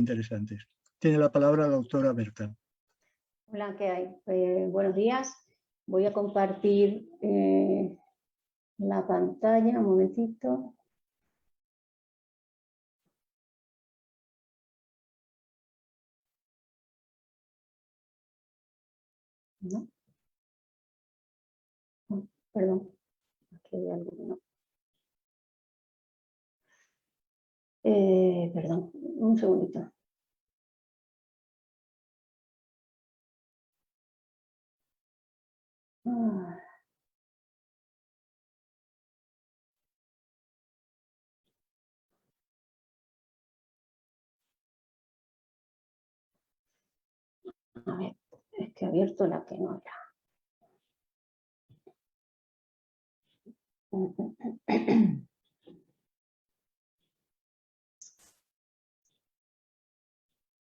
interesantes. Tiene la palabra la doctora Berta. Hola, ¿qué hay? Buenos días. Voy a compartir la pantalla, un momentito. ¿No? Perdón, aquí hay algo que no. Perdón, un segundito. A ver, es que he abierto la que no era.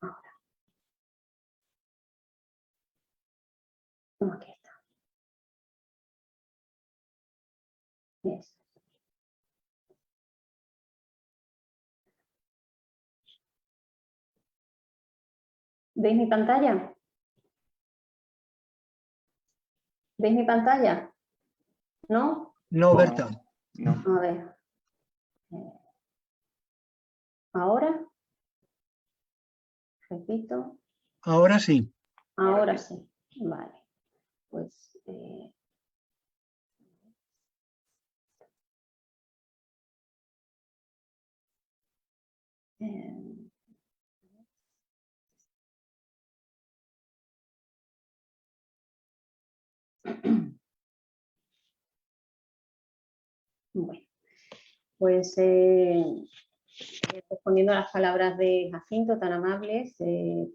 Ahora. Aquí está. Eso. ¿Veis mi pantalla? ¿Veis mi pantalla? ¿No? No, Berta. No. A ver. ¿Ahora? Repito. Ahora sí. Ahora sí. Vale. Pues... Bueno, pues respondiendo a las palabras de Jacinto tan amables,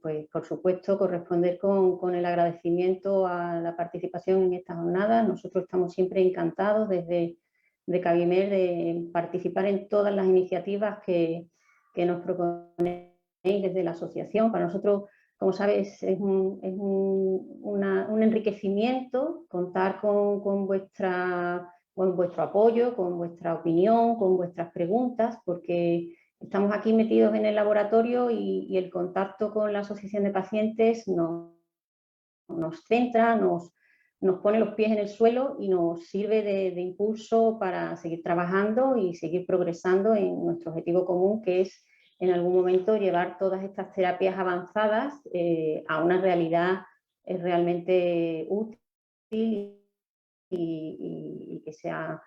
pues por supuesto corresponder con el agradecimiento a la participación en esta jornada. Nosotros estamos siempre encantados desde Cabimer de participar en todas las iniciativas que nos proponéis desde la asociación. Para nosotros, como sabes, es un enriquecimiento contar con vuestro apoyo, con vuestra opinión, con vuestras preguntas, porque estamos aquí metidos en el laboratorio y el contacto con la asociación de pacientes nos centra, nos pone los pies en el suelo y nos sirve de impulso para seguir trabajando y seguir progresando en nuestro objetivo común, que es en algún momento llevar todas estas terapias avanzadas a una realidad realmente útil y que sea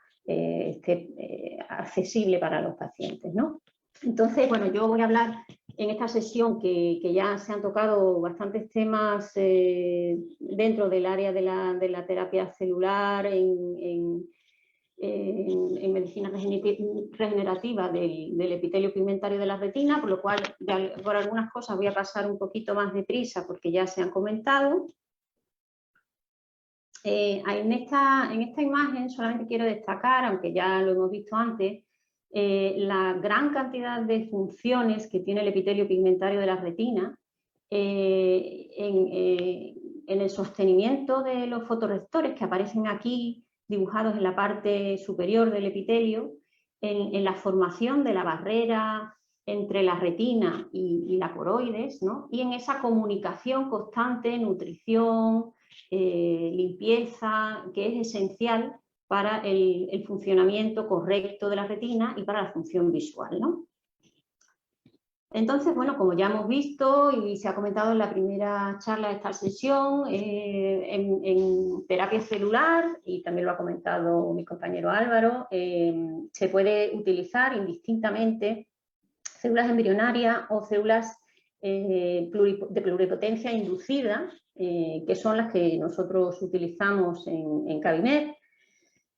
accesible para los pacientes, ¿no? Entonces, bueno, yo voy a hablar en esta sesión que ya se han tocado bastantes temas dentro del área de la terapia celular, en medicina regenerativa del epitelio pigmentario de la retina, por lo cual por algunas cosas voy a pasar un poquito más deprisa porque ya se han comentado. En esta imagen solamente quiero destacar, aunque ya lo hemos visto antes, la gran cantidad de funciones que tiene el epitelio pigmentario de la retina en el sostenimiento de los fotorreceptores que aparecen aquí dibujados en la parte superior del epitelio, en la formación de la barrera entre la retina y la coroides, ¿no? Y en esa comunicación constante, nutrición, limpieza, que es esencial para el funcionamiento correcto de la retina y para la función visual, ¿no? Entonces, bueno, como ya hemos visto y se ha comentado en la primera charla de esta sesión, en terapia celular, y también lo ha comentado mi compañero Álvaro, se puede utilizar indistintamente células embrionarias o células de pluripotencia inducida, que son las que nosotros utilizamos en Cabimer.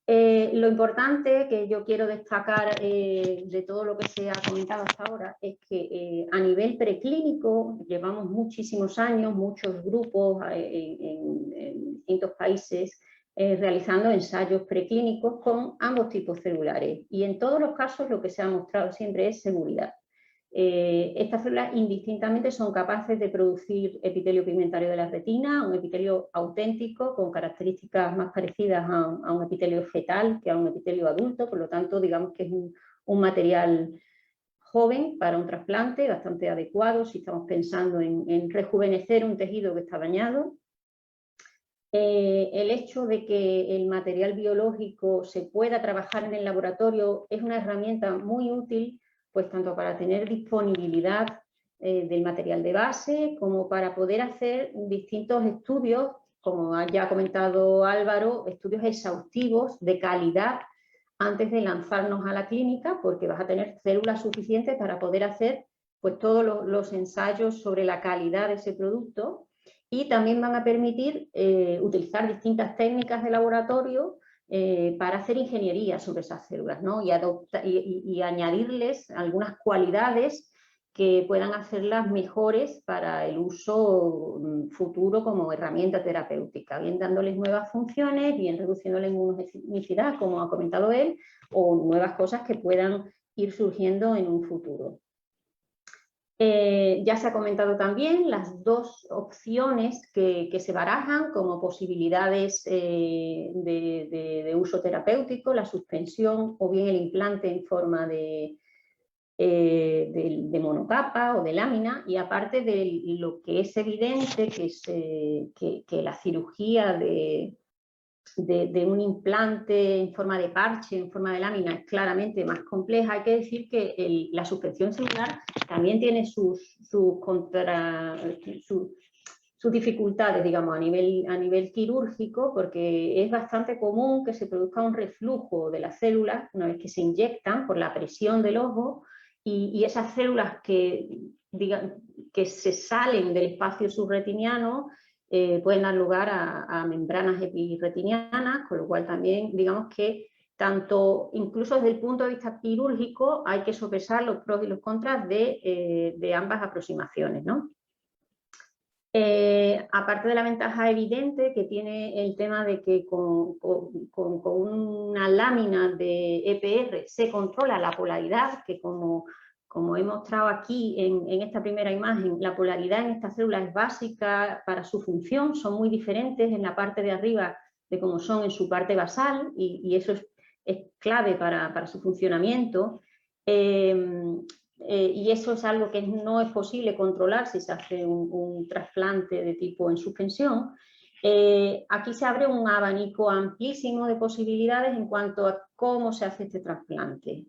Lo importante que yo quiero destacar de todo lo que se ha comentado hasta ahora es que a nivel preclínico llevamos muchísimos años, muchos grupos en distintos países realizando ensayos preclínicos con ambos tipos celulares y en todos los casos lo que se ha mostrado siempre es seguridad. Estas células indistintamente son capaces de producir epitelio pigmentario de la retina, un epitelio auténtico con características más parecidas a un epitelio fetal que a un epitelio adulto, por lo tanto digamos que es un material joven para un trasplante, bastante adecuado si estamos pensando en rejuvenecer un tejido que está dañado. El hecho de que el material biológico se pueda trabajar en el laboratorio es una herramienta muy útil, pues tanto para tener disponibilidad del material de base como para poder hacer distintos estudios, como ya ha comentado Álvaro, estudios exhaustivos de calidad antes de lanzarnos a la clínica, porque vas a tener células suficientes para poder hacer pues, todos los ensayos sobre la calidad de ese producto. Y también van a permitir utilizar distintas técnicas de laboratorio para hacer ingeniería sobre esas células, ¿no? y añadirles algunas cualidades que puedan hacerlas mejores para el uso futuro como herramienta terapéutica, bien dándoles nuevas funciones, bien reduciendo la inmunogenicidad, como ha comentado él, o nuevas cosas que puedan ir surgiendo en un futuro. Ya se ha comentado también las dos opciones que se barajan como posibilidades de uso terapéutico, la suspensión o bien el implante en forma de monocapa o de lámina, y aparte de lo que es evidente que la cirugía de un implante en forma de parche, en forma de lámina, es claramente más compleja. Hay que decir que la suspensión celular también tiene sus dificultades, digamos, a nivel quirúrgico, porque es bastante común que se produzca un reflujo de las células una vez que se inyectan por la presión del ojo, y esas células que se salen del espacio subretiniano pueden dar lugar a membranas epirretinianas, con lo cual también digamos que incluso desde el punto de vista quirúrgico hay que sopesar los pros y los contras de ambas aproximaciones, ¿no? Aparte de la ventaja evidente que tiene el tema de que con una lámina de EPR se controla la polaridad, que como he mostrado aquí en esta primera imagen, la polaridad en esta célula es básica para su función, son muy diferentes en la parte de arriba de cómo son en su parte basal, y eso es clave para su funcionamiento. Y eso es algo que no es posible controlar si se hace un trasplante de tipo en suspensión. Aquí se abre un abanico amplísimo de posibilidades en cuanto a cómo se hace este trasplante.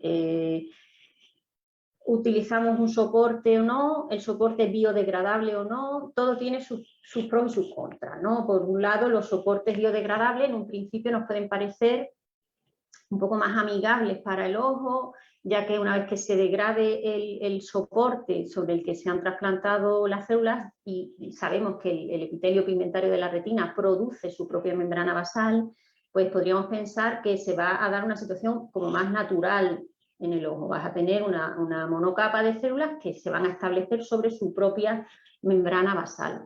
Utilizamos un soporte o no, el soporte es biodegradable o no, todo tiene sus pros y sus contras, ¿no? Por un lado, los soportes biodegradables en un principio nos pueden parecer un poco más amigables para el ojo, ya que una vez que se degrade el soporte sobre el que se han trasplantado las células, y sabemos que el epitelio pigmentario de la retina produce su propia membrana basal, pues podríamos pensar que se va a dar una situación como más natural en el ojo. Vas a tener una monocapa de células que se van a establecer sobre su propia membrana basal.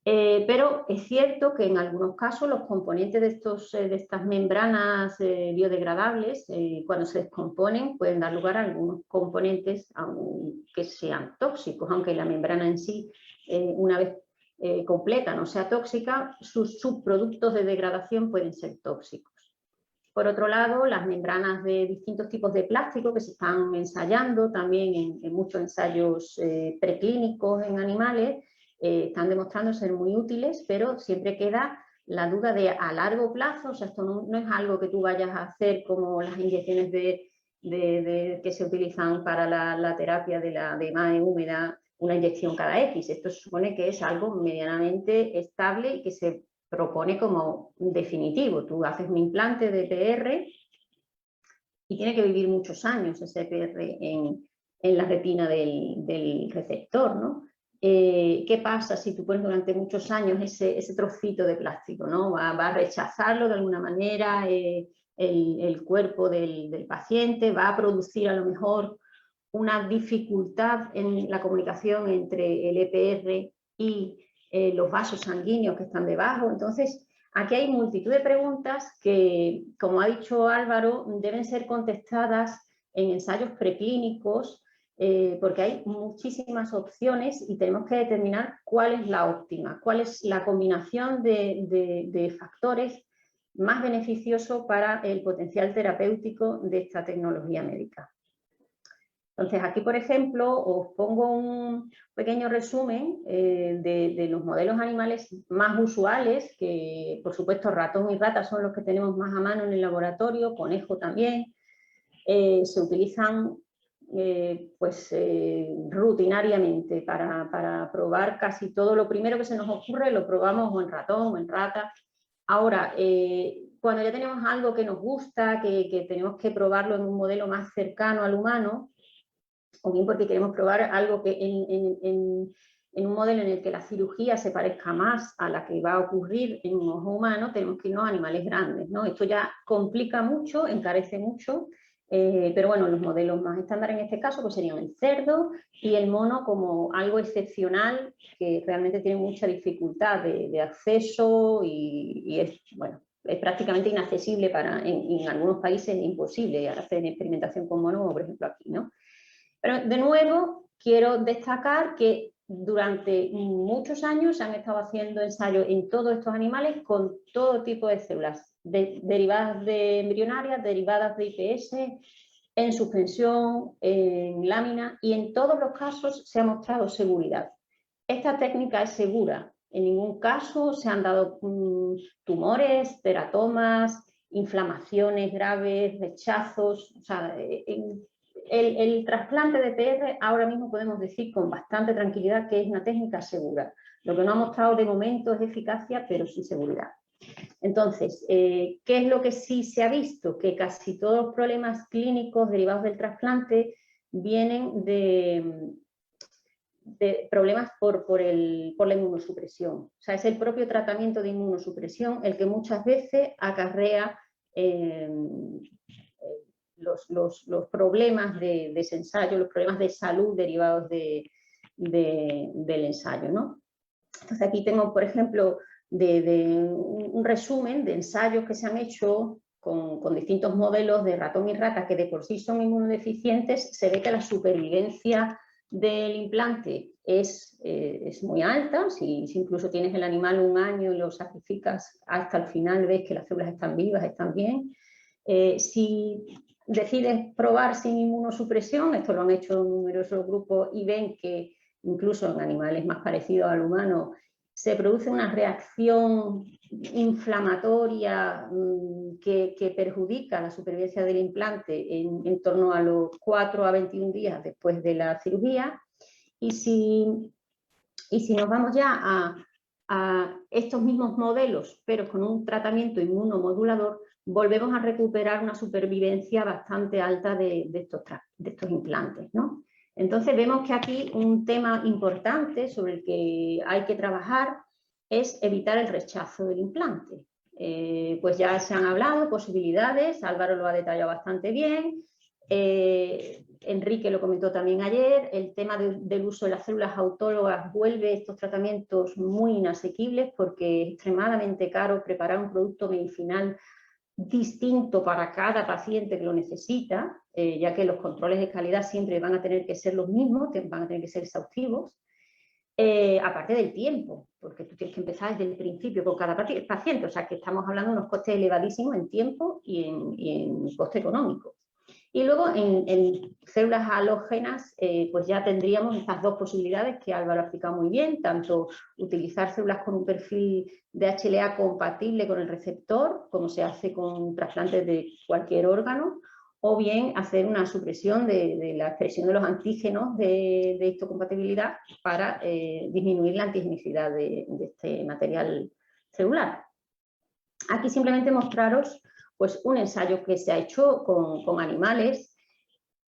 Pero es cierto que en algunos casos los componentes de estas membranas biodegradables, cuando se descomponen, pueden dar lugar a algunos componentes que sean tóxicos, aunque la membrana en sí, una vez completa, no sea tóxica, sus subproductos de degradación pueden ser tóxicos. Por otro lado, las membranas de distintos tipos de plástico que se están ensayando también en muchos ensayos preclínicos en animales, están demostrando ser muy útiles, pero siempre queda la duda de a largo plazo. O sea, esto no es algo que tú vayas a hacer como las inyecciones que se utilizan para la terapia de MAE húmeda, una inyección cada X. Esto se supone que es algo medianamente estable y que se propone como definitivo. Tú haces un implante de EPR y tiene que vivir muchos años ese EPR en la retina del receptor, ¿no? ¿Qué pasa si tú pones durante muchos años ese trocito de plástico, ¿no? Va a rechazarlo de alguna manera el cuerpo del paciente, va a producir a lo mejor una dificultad en la comunicación entre el EPR y los vasos sanguíneos que están debajo. Entonces, aquí hay multitud de preguntas que, como ha dicho Álvaro, deben ser contestadas en ensayos preclínicos, porque hay muchísimas opciones y tenemos que determinar cuál es la óptima, cuál es la combinación de factores más beneficioso para el potencial terapéutico de esta tecnología médica. Entonces, aquí, por ejemplo, os pongo un pequeño resumen de los modelos animales más usuales, que por supuesto ratón y rata son los que tenemos más a mano en el laboratorio, conejo también. Se utilizan rutinariamente para probar casi todo. Lo primero que se nos ocurre lo probamos o en ratón o en rata. Ahora, cuando ya tenemos algo que nos gusta, que tenemos que probarlo en un modelo más cercano al humano, o bien porque queremos probar algo que en un modelo en el que la cirugía se parezca más a la que va a ocurrir en un ojo humano, tenemos que irnos a animales grandes, ¿no? Esto ya complica mucho, encarece mucho, pero bueno, los modelos más estándar en este caso pues serían el cerdo y el mono como algo excepcional que realmente tiene mucha dificultad de acceso y es, bueno, es prácticamente inaccesible en algunos países, es imposible hacer experimentación con mono, por ejemplo aquí, ¿no? Pero de nuevo quiero destacar que durante muchos años se han estado haciendo ensayos en todos estos animales con todo tipo de células, derivadas de embrionarias, derivadas de IPS, en suspensión, en lámina, y en todos los casos se ha mostrado seguridad. Esta técnica es segura. En ningún caso se han dado tumores, teratomas, inflamaciones graves, rechazos. O sea, el trasplante de PR ahora mismo podemos decir con bastante tranquilidad que es una técnica segura. Lo que no ha mostrado de momento es eficacia, pero sí seguridad. Entonces, ¿qué es lo que sí se ha visto? Que casi todos los problemas clínicos derivados del trasplante vienen de problemas por la inmunosupresión. O sea, es el propio tratamiento de inmunosupresión el que muchas veces acarrea los problemas de ese ensayo, los problemas de salud derivados del ensayo, ¿no? Entonces aquí tengo, por ejemplo, un resumen de ensayos que se han hecho con distintos modelos de ratón y rata que de por sí son inmunodeficientes. Se ve que la supervivencia del implante es muy alta. Si incluso tienes el animal un año y lo sacrificas hasta el final, ves que las células están vivas, están bien. Si decides probar sin inmunosupresión, esto lo han hecho numerosos grupos y ven que incluso en animales más parecidos al humano se produce una reacción inflamatoria que perjudica la supervivencia del implante en torno a los 4 a 21 días después de la cirugía. Y si nos vamos ya a estos mismos modelos, pero con un tratamiento inmunomodulador, volvemos a recuperar una supervivencia bastante alta de estos implantes, ¿no? Entonces vemos que aquí un tema importante sobre el que hay que trabajar es evitar el rechazo del implante. Pues ya se han hablado posibilidades, Álvaro lo ha detallado bastante bien, Enrique lo comentó también ayer, el tema del uso de las células autólogas vuelve estos tratamientos muy inasequibles porque es extremadamente caro preparar un producto medicinal distinto para cada paciente que lo necesita, ya que los controles de calidad siempre van a tener que ser los mismos, van a tener que ser exhaustivos, aparte del tiempo, porque tú tienes que empezar desde el principio con cada paciente, o sea que estamos hablando de unos costes elevadísimos en tiempo y en coste económico. Y luego en células halógenas, pues ya tendríamos estas dos posibilidades que Álvaro ha explicado muy bien, tanto utilizar células con un perfil de HLA compatible con el receptor, como se hace con trasplantes de cualquier órgano, o bien hacer una supresión de la expresión de los antígenos de histocompatibilidad para disminuir la antigenicidad de este material celular. Aquí simplemente mostraros pues un ensayo que se ha hecho con animales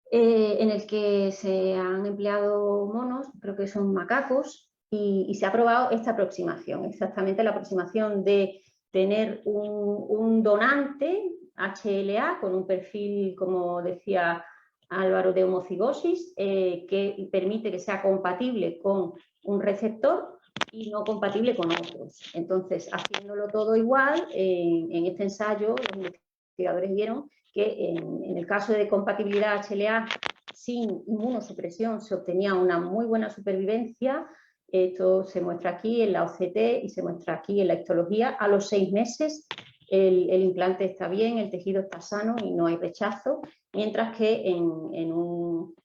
en el que se han empleado monos, creo que son macacos, y se ha probado esta aproximación, exactamente la aproximación de tener un donante HLA con un perfil, como decía Álvaro, de homocigosis, que permite que sea compatible con un receptor y no compatible con otros. Entonces, haciéndolo todo igual, en este ensayo los investigadores vieron que en el caso de compatibilidad HLA sin inmunosupresión se obtenía una muy buena supervivencia. Esto se muestra aquí en la OCT y se muestra aquí en la histología. A los 6 meses el implante está bien, el tejido está sano y no hay rechazo, mientras que en un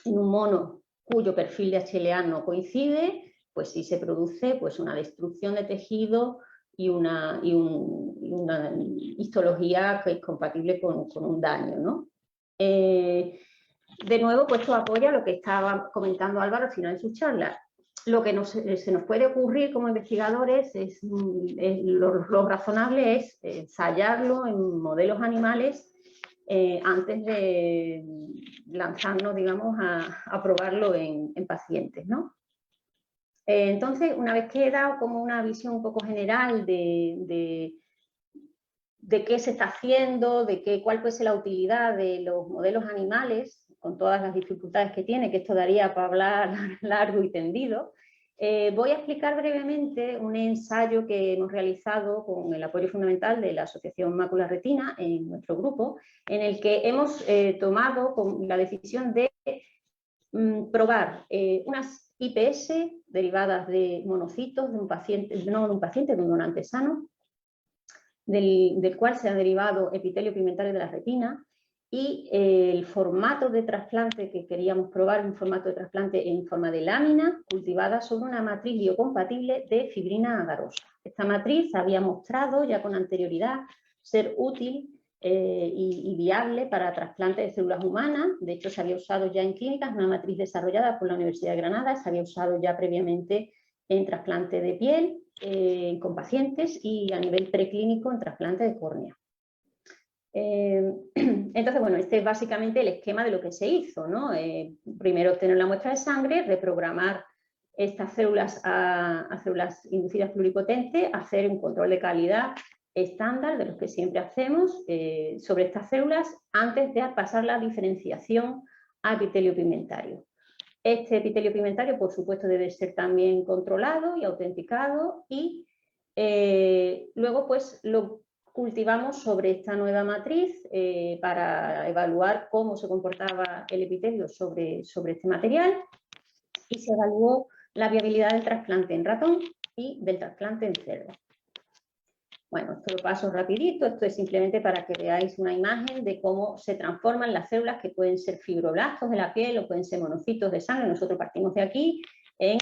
en un mono cuyo perfil de HLA no coincide, pues sí se produce pues, una destrucción de tejido y una histología que es compatible con un daño, ¿no? De nuevo, pues esto apoya lo que estaba comentando Álvaro al final de su charla. Lo que se nos puede ocurrir como investigadores lo razonable es ensayarlo en modelos animales antes de lanzarnos, digamos, a probarlo en pacientes, ¿no? Entonces, una vez que he dado como una visión un poco general de qué se está haciendo, cuál puede ser la utilidad de los modelos animales, con todas las dificultades que tiene, que esto daría para hablar largo y tendido, voy a explicar brevemente un ensayo que hemos realizado con el apoyo fundamental de la Asociación Mácula Retina en nuestro grupo, en el que hemos tomado la decisión de probar unas IPS derivadas de monocitos de un paciente, no de un paciente, de un donante sano, del cual se ha derivado epitelio pigmentario de la retina, y el formato de trasplante que queríamos probar, un formato de trasplante en forma de lámina cultivada sobre una matriz biocompatible de fibrina agarosa. Esta matriz había mostrado ya con anterioridad ser útil y viable para trasplante de células humanas. De hecho, se había usado ya en clínicas, una matriz desarrollada por la Universidad de Granada, se había usado ya previamente en trasplante de piel con pacientes y a nivel preclínico en trasplante de córnea. Entonces, bueno, este es básicamente el esquema de lo que se hizo, ¿no? Primero obtener la muestra de sangre, reprogramar estas células a células inducidas pluripotentes, hacer un control de calidad estándar de los que siempre hacemos sobre estas células antes de pasar la diferenciación a epitelio pigmentario. Este epitelio pigmentario, por supuesto, debe ser también controlado y autenticado y luego pues lo cultivamos sobre esta nueva matriz para evaluar cómo se comportaba el epitelio sobre este material y se evaluó la viabilidad del trasplante en ratón y del trasplante en cerdo. Bueno, esto lo paso rapidito, esto es simplemente para que veáis una imagen de cómo se transforman las células que pueden ser fibroblastos de la piel o pueden ser monocitos de sangre. Nosotros partimos de aquí en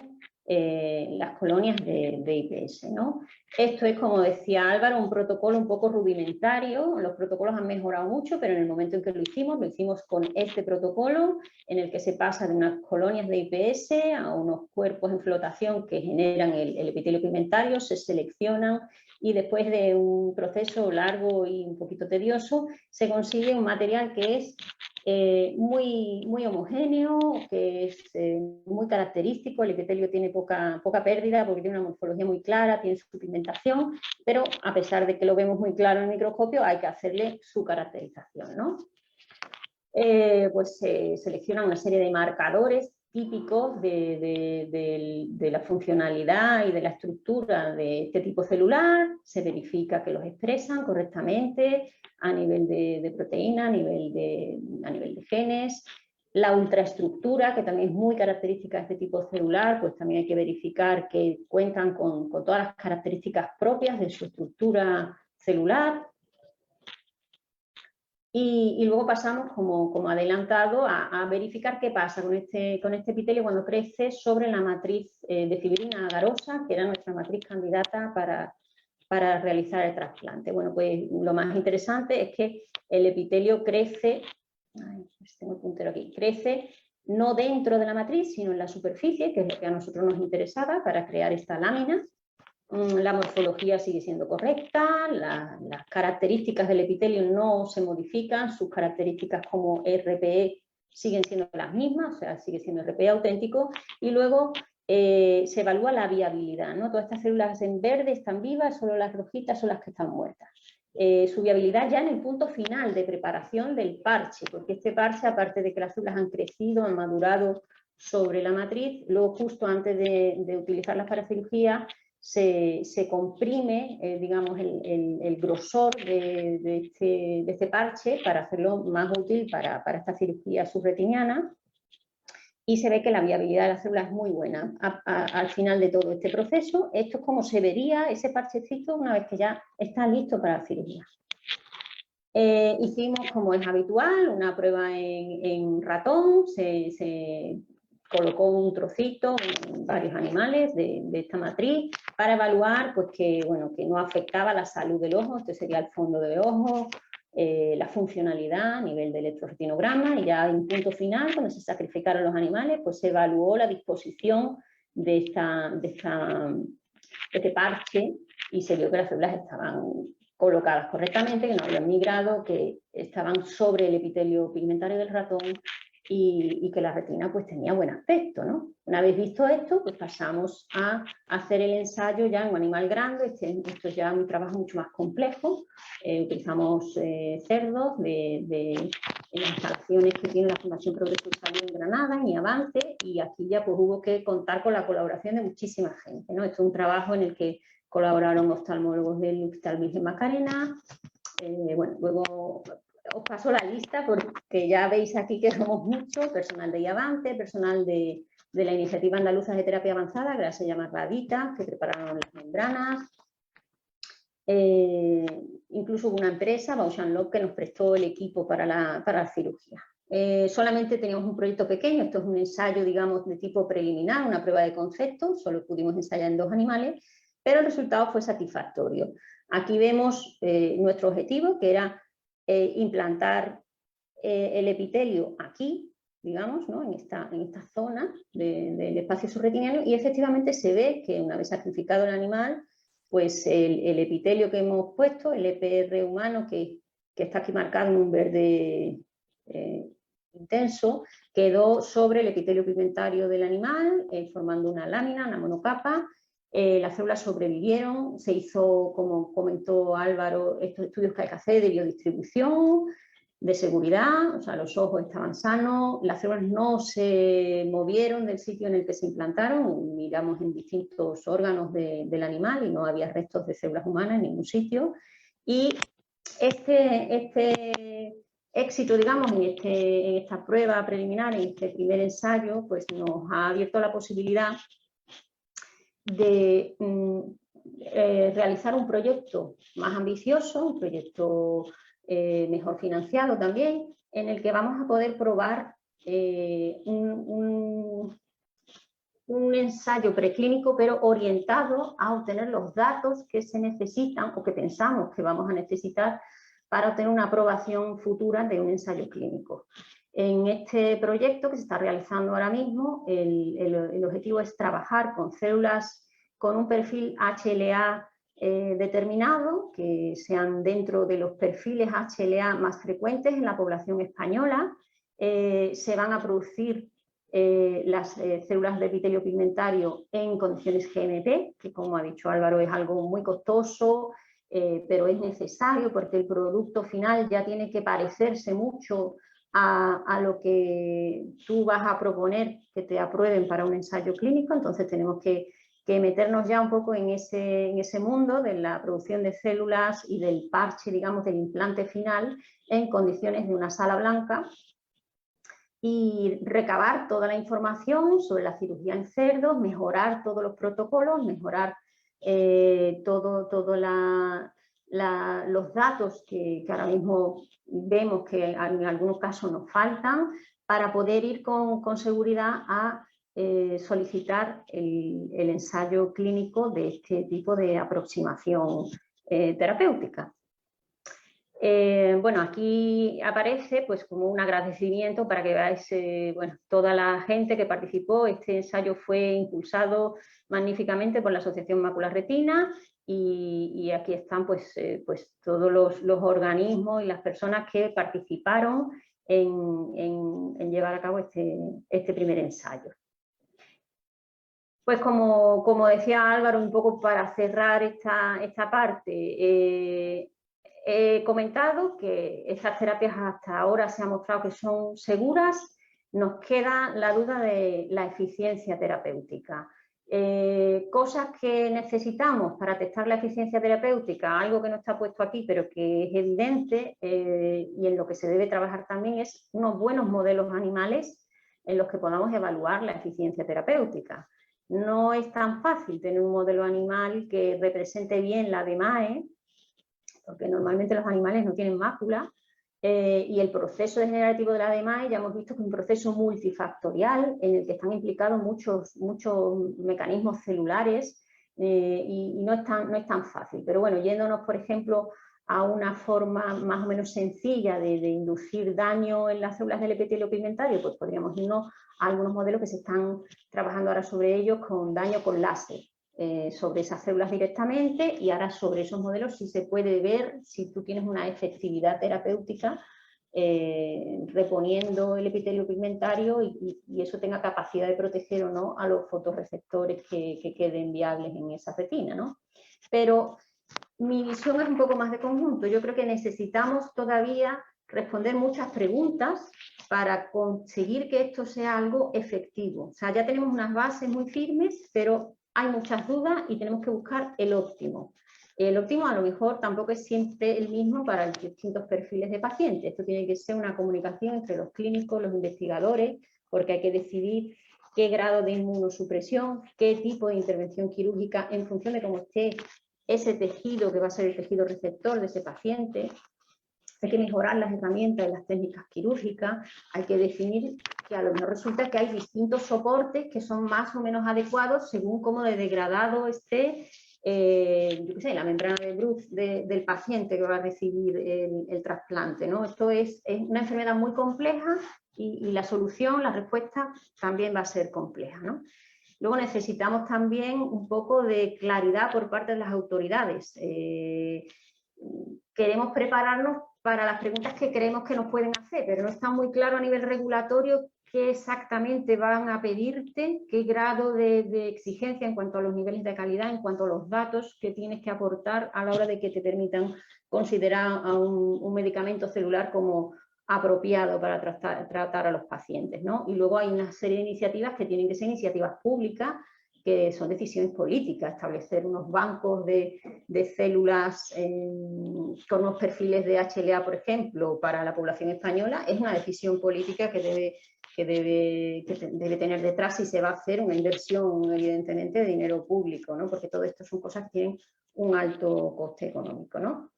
las colonias de IPS, ¿no? Esto es, como decía Álvaro, un protocolo un poco rudimentario. Los protocolos han mejorado mucho, pero en el momento en que lo hicimos con este protocolo, en el que se pasa de unas colonias de IPS a unos cuerpos en flotación que generan el epitelio pigmentario, se seleccionan y después de un proceso largo y un poquito tedioso, se consigue un material que es muy homogéneo, que es muy característico. El epitelio tiene poca pérdida porque tiene una morfología muy clara, tiene su pigmentación, pero a pesar de que lo vemos muy claro en el microscopio, hay que hacerle su caracterización, ¿no? Pues se seleccionan una serie de marcadores típicos de la funcionalidad y de la estructura de este tipo celular, se verifica que los expresan correctamente a nivel de proteína, a nivel de genes. La ultraestructura, que también es muy característica de este tipo celular, pues también hay que verificar que cuentan con todas las características propias de su estructura celular. Y luego pasamos, como adelantado, a verificar qué pasa con este epitelio cuando crece sobre la matriz de fibrina agarosa, que era nuestra matriz candidata para realizar el trasplante. Bueno, pues lo más interesante es que el epitelio crece, tengo el puntero aquí, crece no dentro de la matriz, sino en la superficie, que es lo que a nosotros nos interesaba para crear esta lámina. La morfología sigue siendo correcta, las características del epitelio no se modifican, sus características como RPE siguen siendo las mismas, o sea, sigue siendo RPE auténtico, y luego se evalúa la viabilidad, ¿no? Todas estas células en verde están vivas, solo las rojitas son las que están muertas. Su viabilidad ya en el punto final de preparación del parche, porque este parche, aparte de que las células han crecido, han madurado sobre la matriz, luego justo antes de utilizarlas para cirugía, se comprime, digamos, el grosor de este parche para hacerlo más útil para esta cirugía subretiniana, y se ve que la viabilidad de la célula es muy buena al final de todo este proceso. Esto es como se vería ese parchecito una vez que ya está listo para la cirugía. Hicimos, como es habitual, una prueba en ratón, se colocó un trocito en varios animales de esta matriz para evaluar pues, que no afectaba la salud del ojo, este sería el fondo del ojo, la funcionalidad a nivel de electroretinograma, y ya en punto final, cuando se sacrificaron los animales, pues se evaluó la disposición de este parche y se vio que las células estaban colocadas correctamente, que no habían migrado, que estaban sobre el epitelio pigmentario del ratón y que la retina pues tenía buen aspecto, ¿no? Una vez visto esto, pues pasamos a hacer el ensayo ya en un animal grande. Esto es ya un trabajo mucho más complejo. Utilizamos cerdos de las instalaciones que tiene la Fundación Progreso y Salud en Granada, en Avante, y aquí ya pues hubo que contar con la colaboración de muchísima gente, ¿no? Esto es un trabajo en el que colaboraron oftalmólogos del Hospital Virgen Macarena. Bueno, luego os paso la lista porque ya veis aquí que somos muchos: personal de Iavante, personal de la Iniciativa Andaluza de Terapia Avanzada, que ahora se llama Radita, que prepararon las membranas. Incluso hubo una empresa, Bausch + Lomb, que nos prestó el equipo para la cirugía. Solamente teníamos un proyecto pequeño, esto es un ensayo, digamos, de tipo preliminar, una prueba de concepto, solo pudimos ensayar en 2 animales, pero el resultado fue satisfactorio. Aquí vemos nuestro objetivo, que era implantar el epitelio aquí, digamos, ¿no? en esta zona del espacio subretiniano, y efectivamente se ve que una vez sacrificado el animal, pues el epitelio que hemos puesto, el EPR humano, que está aquí marcado en un verde intenso, quedó sobre el epitelio pigmentario del animal, formando una lámina, una monocapa. Las células sobrevivieron, se hizo, como comentó Álvaro, estos estudios que hay que hacer de biodistribución, de seguridad, o sea, los ojos estaban sanos, las células no se movieron del sitio en el que se implantaron, miramos en distintos órganos del animal y no había restos de células humanas en ningún sitio. Y este éxito, digamos, en esta prueba preliminar, en este primer ensayo, pues nos ha abierto la posibilidad de realizar un proyecto más ambicioso, un proyecto mejor financiado también, en el que vamos a poder probar un ensayo preclínico, pero orientado a obtener los datos que se necesitan o que pensamos que vamos a necesitar para obtener una aprobación futura de un ensayo clínico. En este proyecto que se está realizando ahora mismo, el objetivo es trabajar con células con un perfil HLA determinado, que sean dentro de los perfiles HLA más frecuentes en la población española. Se van a producir las células de epitelio pigmentario en condiciones GMP, que, como ha dicho Álvaro, es algo muy costoso, pero es necesario porque el producto final ya tiene que parecerse mucho a lo que tú vas a proponer que te aprueben para un ensayo clínico. Entonces tenemos que meternos ya un poco en ese mundo de la producción de células y del parche, digamos, del implante final en condiciones de una sala blanca, y recabar toda la información sobre la cirugía en cerdos, mejorar todos los protocolos, mejorar los datos que ahora mismo vemos que en algunos casos nos faltan, para poder ir con seguridad a solicitar el ensayo clínico de este tipo de aproximación terapéutica. Bueno, aquí aparece pues como un agradecimiento para que veáis bueno, toda la gente que participó. Este ensayo fue impulsado magníficamente por la Asociación Mácula Retina, y aquí están pues todos los organismos y las personas que participaron en llevar a cabo este primer ensayo. Pues como decía Álvaro, un poco para cerrar esta parte, he comentado que estas terapias hasta ahora se ha mostrado que son seguras. Nos queda la duda de la eficiencia terapéutica. Cosas que necesitamos para testar la eficiencia terapéutica, algo que no está puesto aquí pero que es evidente y en lo que se debe trabajar también, es unos buenos modelos animales en los que podamos evaluar la eficiencia terapéutica. No es tan fácil tener un modelo animal que represente bien la DMAE. porque normalmente los animales no tienen mácula, y el proceso degenerativo de la DMAE ya hemos visto que es un proceso multifactorial en el que están implicados muchos mecanismos celulares, y no es tan fácil. Pero bueno, yéndonos, por ejemplo, a una forma más o menos sencilla de inducir daño en las células del epitelio pigmentario, pues podríamos irnos a algunos modelos que se están trabajando ahora sobre ellos con daño con láser, sobre esas células directamente, y ahora sobre esos modelos sí se puede ver si tú tienes una efectividad terapéutica reponiendo el epitelio pigmentario y eso tenga capacidad de proteger o no a los fotorreceptores que queden viables en esa retina, ¿no? Pero mi visión es un poco más de conjunto. Yo creo que necesitamos todavía responder muchas preguntas para conseguir que esto sea algo efectivo. O sea, ya tenemos unas bases muy firmes, pero hay muchas dudas y tenemos que buscar el óptimo. El óptimo a lo mejor tampoco es siempre el mismo para los distintos perfiles de pacientes. Esto tiene que ser una comunicación entre los clínicos, los investigadores, porque hay que decidir qué grado de inmunosupresión, qué tipo de intervención quirúrgica en función de cómo esté ese tejido que va a ser el tejido receptor de ese paciente. Hay que mejorar las herramientas y las técnicas quirúrgicas, hay que definir que a lo mejor resulta que hay distintos soportes que son más o menos adecuados según cómo de degradado esté yo qué sé, la membrana de Bruch del paciente que va a recibir el trasplante, ¿no? Esto es una enfermedad muy compleja y la solución, la respuesta también va a ser compleja, ¿no? Luego necesitamos también un poco de claridad por parte de las autoridades. Queremos prepararnos para las preguntas que creemos que nos pueden hacer, pero no está muy claro a nivel regulatorio qué exactamente van a pedirte, qué grado de exigencia en cuanto a los niveles de calidad, en cuanto a los datos que tienes que aportar a la hora de que te permitan considerar a un medicamento celular como apropiado para tratar a los pacientes, ¿no? Y luego hay una serie de iniciativas que tienen que ser iniciativas públicas, que son decisiones políticas, establecer unos bancos de células con unos perfiles de HLA, por ejemplo, para la población española, es una decisión política que debe tener detrás si se va a hacer una inversión, evidentemente, de dinero público, ¿no? Porque todo esto son cosas que tienen un alto coste económico, ¿no?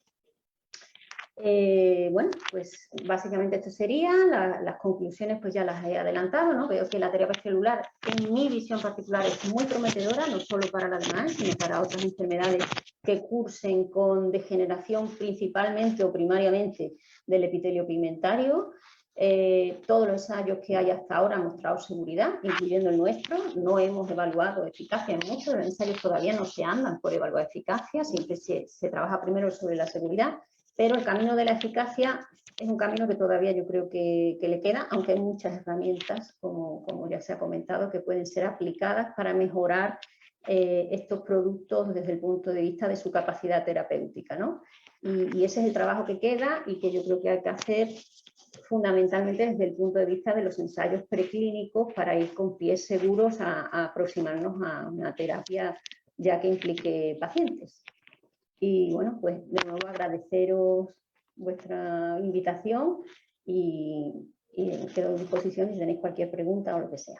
Bueno, pues básicamente esto sería, las conclusiones pues ya las he adelantado, ¿no? Veo que la terapia celular, en mi visión particular, es muy prometedora, no solo para la DMAE, sino para otras enfermedades que cursen con degeneración principalmente o primariamente del epitelio pigmentario. Todos los ensayos que hay hasta ahora han mostrado seguridad, incluyendo el nuestro. No hemos evaluado eficacia en muchos, los ensayos todavía no se andan por evaluar eficacia, siempre se trabaja primero sobre la seguridad. Pero el camino de la eficacia es un camino que todavía yo creo que le queda, aunque hay muchas herramientas, como ya se ha comentado, que pueden ser aplicadas para mejorar estos productos desde el punto de vista de su capacidad terapéutica, ¿no? Y ese es el trabajo que queda y que yo creo que hay que hacer fundamentalmente desde el punto de vista de los ensayos preclínicos para ir con pies seguros a aproximarnos a una terapia ya que implique pacientes. Y bueno, pues de nuevo agradeceros vuestra invitación y quedo a disposición si tenéis cualquier pregunta o lo que sea.